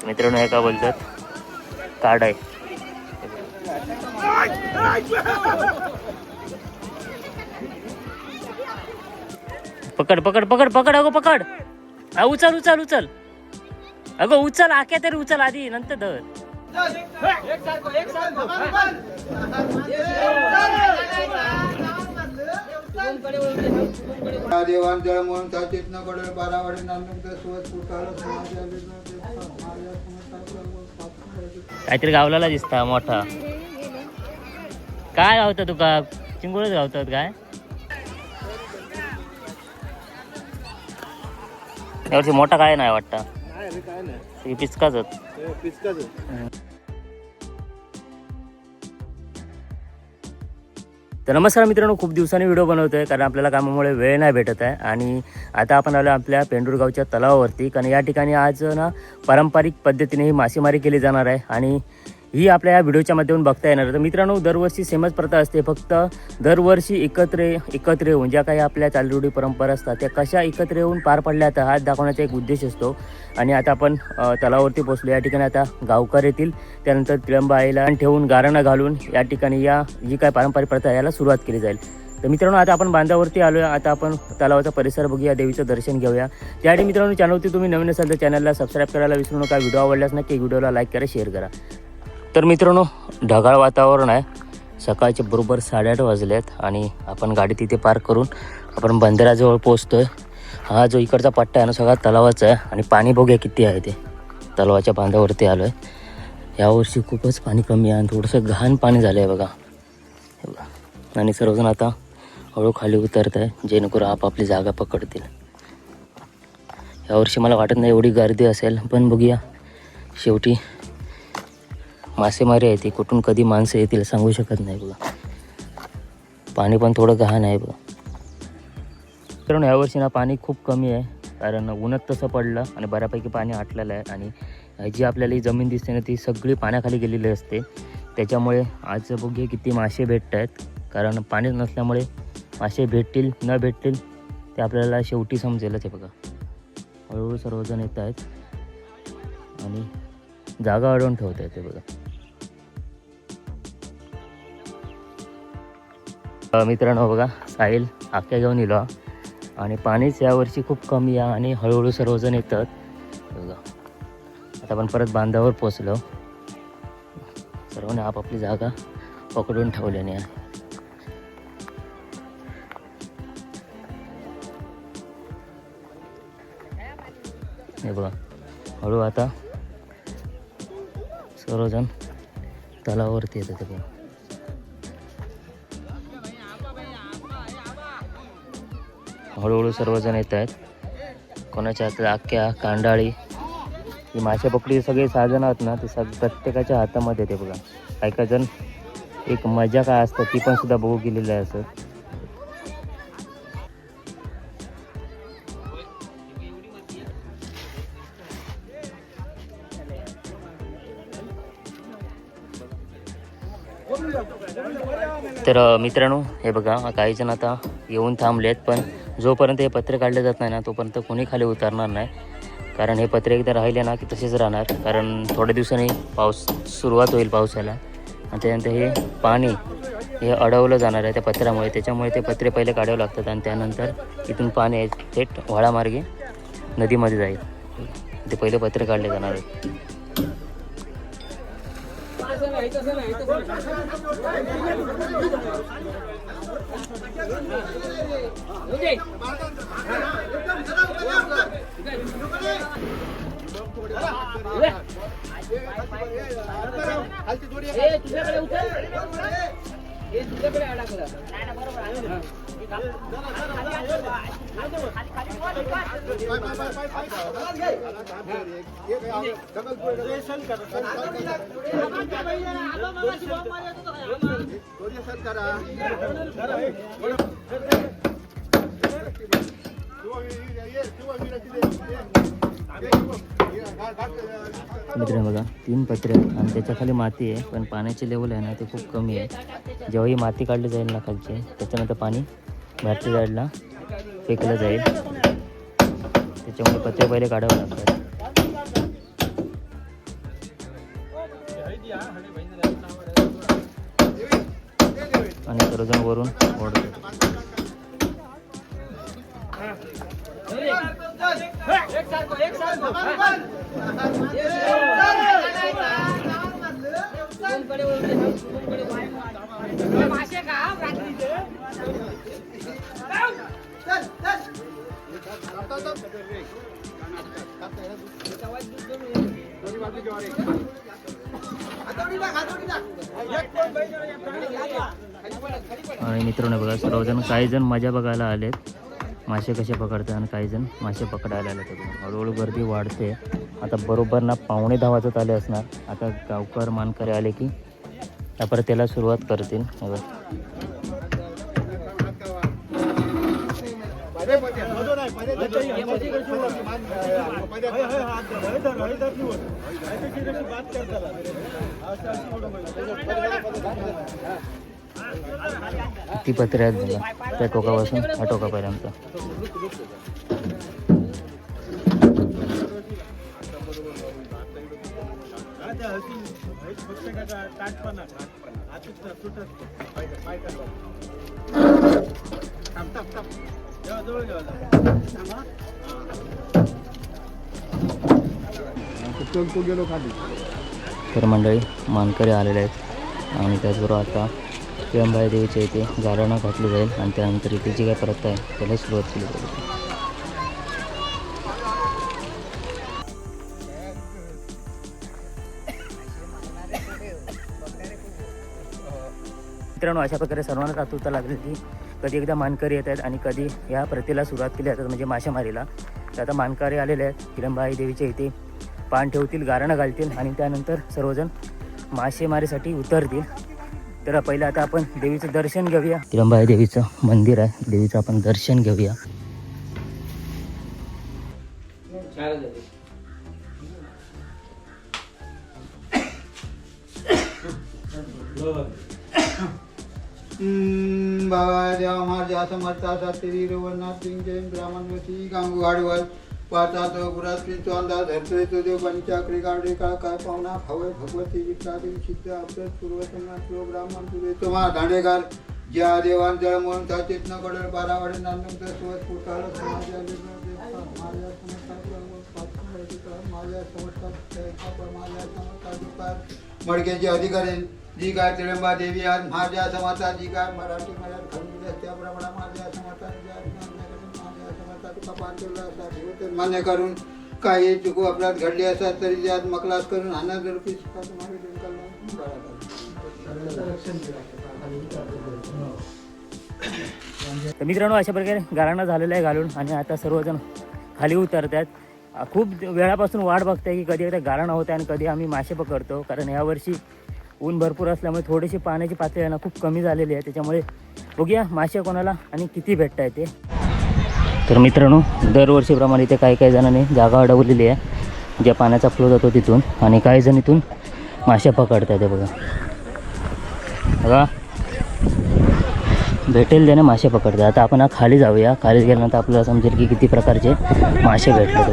मित्रांनो हे का बोलतात कार्ड आहे. पकड पकड पकड पकड अगो पकड. उचल उचल उचल अगो उचल आख्या तरी उचल आधी नंतर धर. देवान जळ म्हणून त्याचीत न कडे बारावाडी नांदून सुवत पुटाळ काहीतरी गावला दिसता मोठा. काय गावतं तुका चिंगुळच गावतात काय. यावर्षी मोठा काय नाही वाटतं पिचकाच. तर नमस्कार मित्रांनो, खूप दिवसांनी व्हिडिओ बनवतोय कारण आपल्याला कामामुळे वेळ नाही भेटत आहे. आणि आता आपण आलो आपल्या पेंडुरगावच्या तलावावरती, कारण या ठिकाणी आज ना पारंपरिक पद्धतीने ही मासेमारी केली जाणार आहे आणि ही आपल्या या व्हिडिओच्या माध्यमातून बघता येणार. तर मित्रांनो, दरवर्षी सेमच प्रथा असते, फक्त दरवर्षी एकत्र येऊन ज्या काही आपल्या चालीरूढी परंपरा असतात त्या कशा एकत्र येऊन पार पडल्या आता हात दाखवण्याचा एक उद्देश असतो. आणि आता आपण तलावावरती पोहोचलो. या ठिकाणी आता गावकर येतील, त्यानंतर तिळंबा आईला ठेवून गारणं घालून या ठिकाणी या जी काय पारंपरिक प्रथा याला सुरुवात केली जाईल. तर मित्रांनो, आता आपण बांधावरती आलो आहे. आता आपण तलावाचा परिसर बघूया, देवीचं दर्शन घेऊया. त्यासाठी मित्रांनो, चॅनलवरती तुम्ही नवीन असाल तर चॅनलला सबस्क्राईब करायला विसरू नका. व्हिडिओ आवडल्यास नक्की व्हिडिओला लाईक करा, शेअर करा. तर मित्रांनो, ढगाळ वातावरण आहे. सकाळचे बरोबर 8:30 वाजलेत आणि आपण गाडी तिथे पार्क करून आपण बंदराजवळ पोहोचतोय. हा जो इकडचा पट्टा आहे ना सगळा तलावाचा आहे आणि पाणी बघूया किती आहे ते. तलावाच्या बांधावरती आलो आहे. यावर्षी खूपच पाणी कमी आहे आणि थोडंसं घाण पाणी झालं आहे बघा. आणि सर्वजण आता हळू खाली उतरत आहे जेणेकरून आपापली जागा पकडतील. यावर्षी मला वाटत नाही एवढी गर्दी असेल, पण बघूया. शेवटी मासेमारी आहे ती, कुठून कधी माणसं येतील सांगू शकत नाही बघा. पाणी पण थोडं गहाण आहे बघा. कारण यावर्षी ना पाणी खूप कमी आहे, कारण उन्हात तसं पडलं आणि बऱ्यापैकी पाणी आटलेलं आहे. आणि जी आपल्याला ही जमीन दिसते ना ती सगळी पाण्याखाली गेलेली असते. त्याच्यामुळे आज बघूया किती मासे भेटत आहेत, कारण पाणीच नसल्यामुळे मासे भेटतील न भेटतील ते आपल्याला शेवटी समजेलच आहे बघा. हळूहळू सर्वजण येत आहेत आणि जागा अडवून ठेवत आहेत ते बघा. मित्रांनो बघा, साहिल आख्या घेऊन इलो आणि पाणीच यावर्षी खूप कमी आहे आणि हळूहळू सर्वजण येतात बघा. आता आपण परत बांधावर पोचलो. सर्वांनी आपापली जागा पकडून ठेवल्याने आहे. हे बघा, हळू आता सर्वजण तलावावरती येतात बघा. हळूहळू सर्वजण येत आहेत. कोणाच्या हातात आख्या, कांडाळी, ही मासे पकडी सगळे साधनं आहेत ना ते प्रत्येकाच्या हातामध्ये येते बघा. काही जण एक मजा काय असतं ती पण सुद्धा बघू गेलेली आहे असं. तर मित्रांनो, हे बघा काही जण आता येऊन थांबलेत, पण जोपर्यंत हे पत्रे काढले जात नाही ना तोपर्यंत कोणी खाली उतरणार नाही. कारण हे पत्रे एकदा राहिले ना की तसेच राहणार, कारण थोड्या दिवसांनी पाऊस सुरुवात होईल पावसाला आणि त्यानंतर हे पाणी हे अडवलं जाणार आहे त्या पत्र्यामुळे. त्याच्यामुळे ते पत्रे पहिले काढावे लागतात आणि त्यानंतर इथून पाणी थेट व्हाळामार्गे नदीमध्ये जाईल. ते पहिले पत्रे काढले जाणार आहेत. मित्रांनो बघा, 3 पत्रे आणि त्याच्या खाली माती आहे, पण पाण्याची लेवल आहे ना ते खूप कमी आहे. जेव्हा ही माती काढली जाईल ना खालची, त्याच्यानंतर पाणी बाहेरच्या साईडला फेकलं जाईल. त्याच्यामुळे पत्रे पहिले काढावे लागतात. आणि सर्वजण वरून ओढतात. आणि मित्रांनो बघा, सर्वजण काही जण मजा बघायला आलेत, मासे कसे पकडतात, आणि काही जण मासे पकडायला आले. हळूहळू गर्दी वाढते. आता बरोबर ना 9:15 वाजत आले असणार. आता गावकर मानकरी आले की परत त्याला सुरुवात करतील. ती पत्रे आहेत बघा, त्या टोकापासून हा टोकापर्यंत. तर मंडळी मानकरी आलेले आहेत आणि त्याचबरोबर आता किळंबाई देवीच्या इथे गारणं घातली जाईल आणि त्यानंतर इथे जी काय प्रथा आहे त्याला सुरुवात केली जाईल. मित्रांनो, अशा प्रकारे सर्वांनाच आतुरता लागली की कधी एकदा मानकरी येत आहेत आणि कधी या प्रथेला सुरुवात केली जातात, म्हणजे मासेमारीला. तर आता मानकरी आलेले आहेत, किळंबाई देवीच्या इथे पान ठेवतील, गारणं घालतील आणि त्यानंतर सर्वजण मासेमारीसाठी उतरतील. तर पहिलं आता आपण देवीचं दर्शन घेऊया. किळंबाई देवीचं मंदिर आहे, देवीचं आपण दर्शन घेऊया. बाबा देवा माझ्या समर्थाचा तिरी रवनाथ सिंग जैन ब्राह्मणवती गांगू गाडवाल पाचा तो गुरात पिंचो अंदा धरतोय तो देव पंचाक्री गाडे काळ काय पाहुणा भवय भगवती विचारी सिद्ध अभ्यस पूर्वसन्नाथ लो ब्राह्मण तुले तुम्हा दांडेगार ज्या देवान जळ म्हणून त्या चेतन कडल 12 वाडे नांदून तर सोत पुटाळ माझ्या माझ्या समर्थात मडक्याचे अधिकारी जी काय तिळंबा देवी आज माझ्या समाजात जी काय मराठी मला खंड त्याप्रमाणे माझ्या समाजात मान्य करून काही चुकू अपराध घडले असतात तरी त्यात मकलास करून हाना तर मित्रांनो, अशा प्रकारे गारणं झालेलं आहे घालून आणि आता सर्वजण खाली उतरत आहेत. खूप वेळापासून वाट बघताय की कधी एकदा गारणं होतं आणि कधी आम्ही मासे पकडतो, कारण यावर्षी ऊन भरपूर असल्यामुळे थोडीशी पाण्याची पातळी आहे ना खूप कमी झालेली आहे. त्याच्यामुळे बघूया मासे कोणाला आणि किती भेटत आहे ते. तर मित्रांनो, दरवर्षीप्रमाणे इथे काही जणांनी जागा अडवलेली आहे ज्या पाण्याचा फ्लो जातो तिथून, आणि काही जण इथून मासे पकडत आहेत. बघा बघा, भेटेल त्याने मासे पकडतात. आता आपण खाली जाऊया. खाली गेल्यानंतर आपल्याला समजेल की किती प्रकारचे मासे भेटले ते.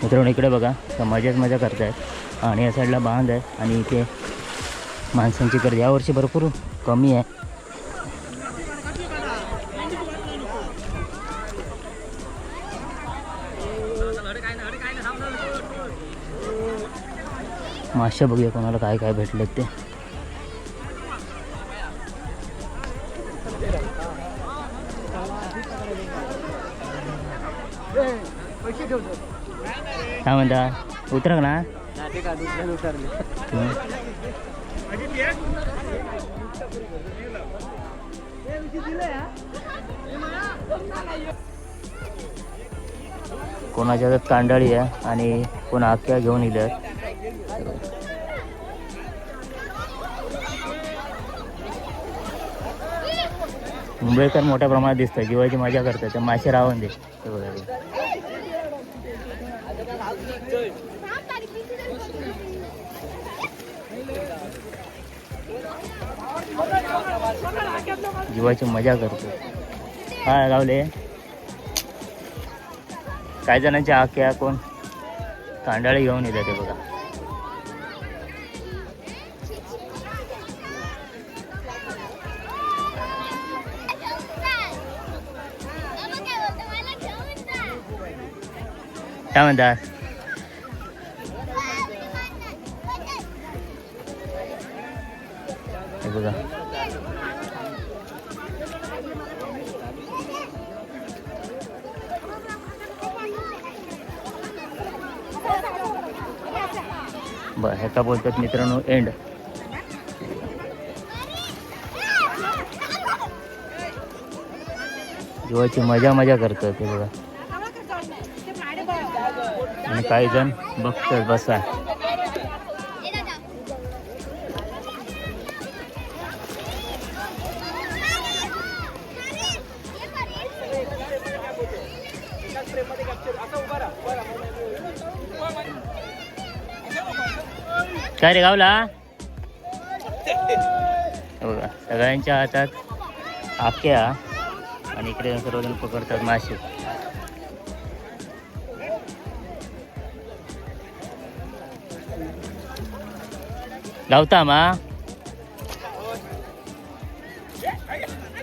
मित्रांनो, इकडे बघा, मजा करतायत आणि या साईडला बांध आहे आणि इथे माणसांची गर्दी यावर्षी भरपूर कमी आहे. मासे बघूया कोणाला काय काय भेटलेत ते. काय म्हणता, उतरक ना. कोणाच्या हातात कांडाळी आहे आणि कोण आख्या घेऊन इल्यात. मुंबईकर मोठ्या प्रमाणात दिसतात, जीवाची मजा करतात. तर मासे रावण दे जीवाची मजा करतो. काय गावले काही जणांच्या आख्या कोण कांडाळे घेऊन येतात ते बघा. काय म्हणतात? हे बघा ह्याका बोलतात मित्रांनो एंड. जीवाची मजा करतात ते बघा. आणि काही जण बघतात बसा. काय रे गावला? बघा सगळ्यांच्या हातात आख्या आणि इकडे सर्वजण पकडतात मासे. गावता मा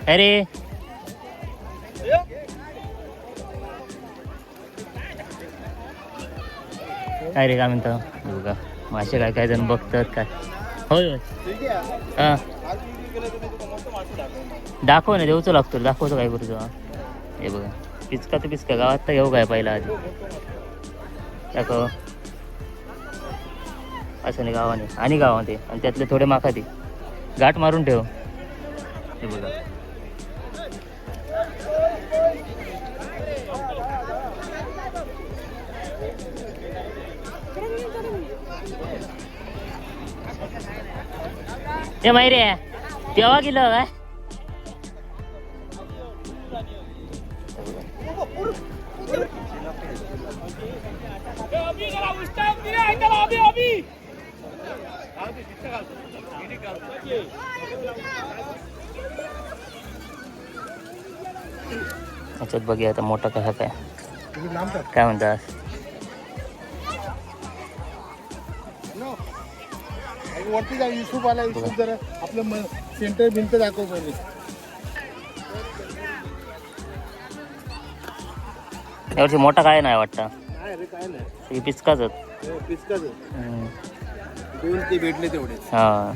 अरे काय रे काय म्हणतो बघा. मासे काय जण बघतात काय. होय हा दाखव ना देऊच लागतो. दाखवतो काय करू. हे बघा पिचका तर पिचका गावात तर घेऊ काय पहिला आधी दाखव असं नाही गावाने आणि गावामध्ये आणि त्यातले थोडे माखाते गाठ मारून ठेव. हे बघा ते माहिती तेव्हा गेलं काय. याच्यात बघूया आता मोठा कसा काय म्हणतात. वरती जा युसुफ आला. युसुफ जरा आपलं सेंटर भिंत दाखव पहिले. यावर्षी मोठा काय नाही वाटतं. काय नाही पिचकाच पिचकाच दोन ते भेटले तेवढे. हा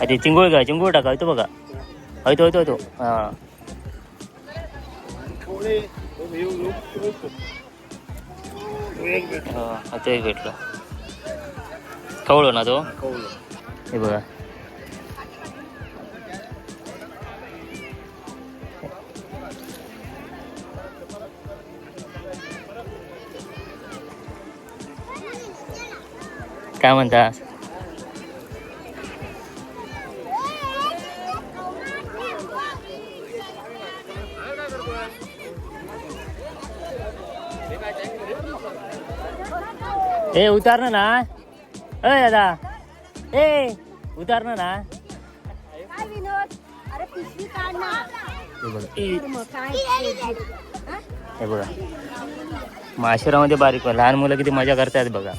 ते चिंगूळ टाका होतो बघा. होतो हा तो एक भेटलो. कवळो ना तो. हे बघा काय म्हणता. ए उतारणं ना. अय दादा ए उतारणं ना. हे बघा माशेरामध्ये बारीक लहान मुलं किती मजा करतात बघा.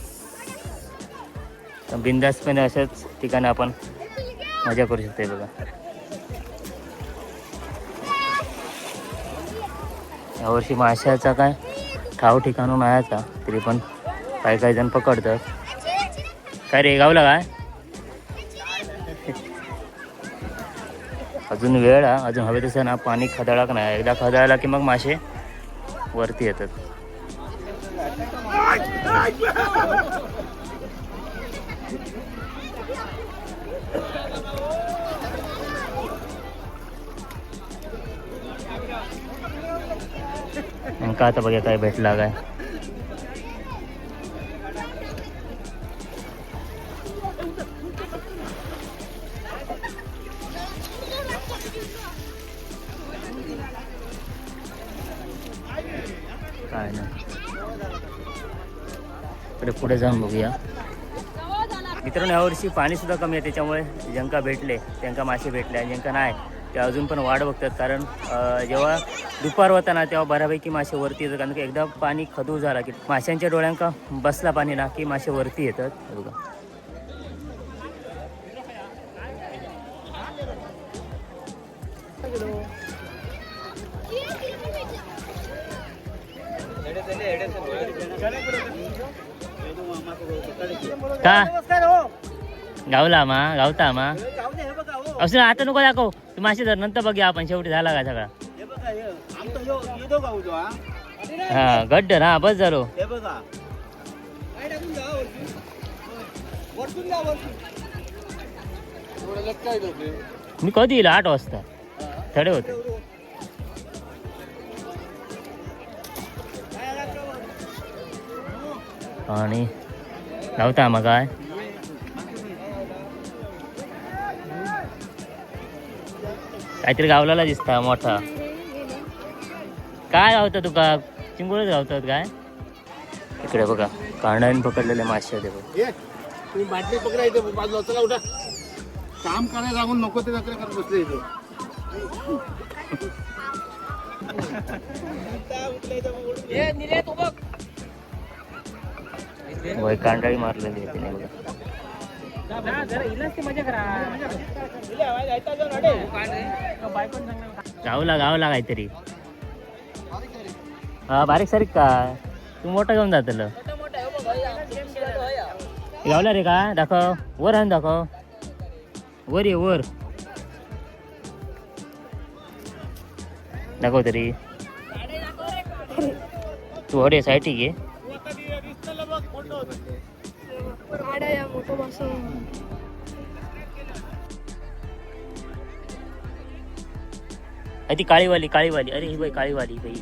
बिंदासपणे अशाच ठिकाणी आपण मजा करू शकतो. बघा यावर्षी माशाचा काय ठाव ठिकाणून आयाचा तरी पण काही जण पकडतात. काय रे गावला काय अजून वेळ अजून हवे तसं ना. पाणी खदाळा नाही. एकदा खदाळला की मग मासे वरती येतात. का आता बघा काय भेटला काय. काय नाही पुढे जाऊन बघूया. मित्रांनो यावर्षी पाणी सुद्धा कमी आहे त्याच्यामुळे ज्यांका भेटले त्यांका मासे भेटले आणि ज्यांका नाही ते अजून पण वाट बघतात. कारण जेव्हा दुपार होता ना तेव्हा बऱ्यापैकी मासे वरती येतात. कारण की एकदा पाणी खदू झाला की माशांच्या डोळ्यांका बसला पाणी ना की मासे वरती येतात. हे बघा का गावला मा गावता मा असं आता नको दाखव तू मासे धर नंतर बघूया आपण शेवटी झाला का सगळा हा गड्ड हा बस झालो मी कधी येईल 8 वाजता थोडे होते आणि गावता मग काय काहीतरी गावला दिसता मोठा काय गावता तुका चिंगुळच गावतात काय इकडे बघा कांडाने पकडलेले मासे होते बघ तुम्ही बाटली पकडायचं बाजूला चला उठा काम करायला लागून नको ते नकर करत बसले इथे वय कांडाळी मारलेली आहे तिने बघा गावला काहीतरी हा बारीक सारीक काय तू मोठा घेऊन जातलं गावला रे का दाखव वर आहे दाखव वर ये वर दाखव तरी तू हडे साईटी घे ती काळीवाली अरे ही बाई काळीवाली बाई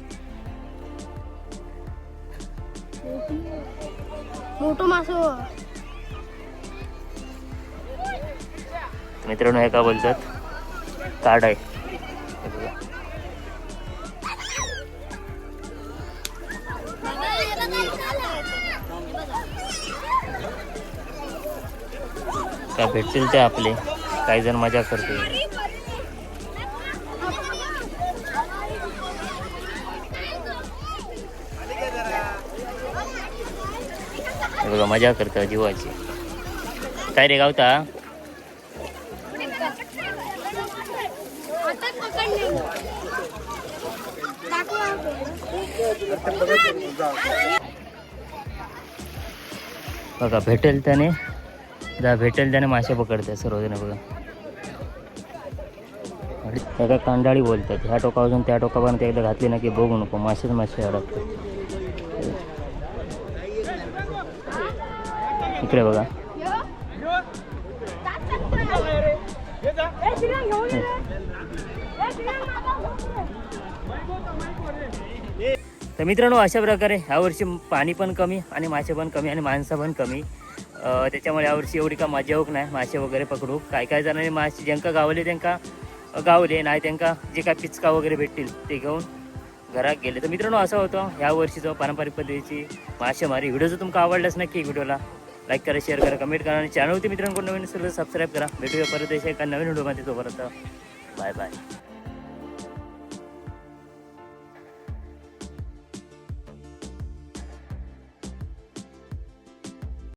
मोठं मासो मित्रांनो हे का बोलतात कार्ड आहे काय भेटतील ते आपले काही जण मजा करते बघा मजा करता जीवाची काय रे गावता बघा भेटेल त्याने मासे पकडतात सर्वजण बघा एका कांडाळी बोलतात ह्या टोकापासून त्या टोकापर्यंत एकदा घातली ना की बघू नको मासे अडकतात इकडे बघा तर मित्रांनो अशा प्रकारे यावर्षी पाणी पण कमी आणि मासे पण कमी आणि माणसं पण कमी त्याच्यामुळे यावर्षी एवढी का मजा होक नाही मासे वगैरे पकडू काय जणांनी मासे ज्यांका गावले त्यांका गावले नाही त्यांका जे काय पिचका वगैरे भेटतील ते घेऊन घरात गेले. तर मित्रांनो असं होतं ह्या वर्षीचं पारंपरिक पद्धतीची मासेमारी व्हिडिओ जर तुमका आवडलाच नक्की व्हिडिओला लाईक करा शेअर करा कमेंट करा आणि चॅनलवरती मित्रांनो नवीन असेल तर सबस्क्राईब करा. भेटूया परत एका नवीन व्हिडिओमध्ये तोपर्यंत बाय बाय.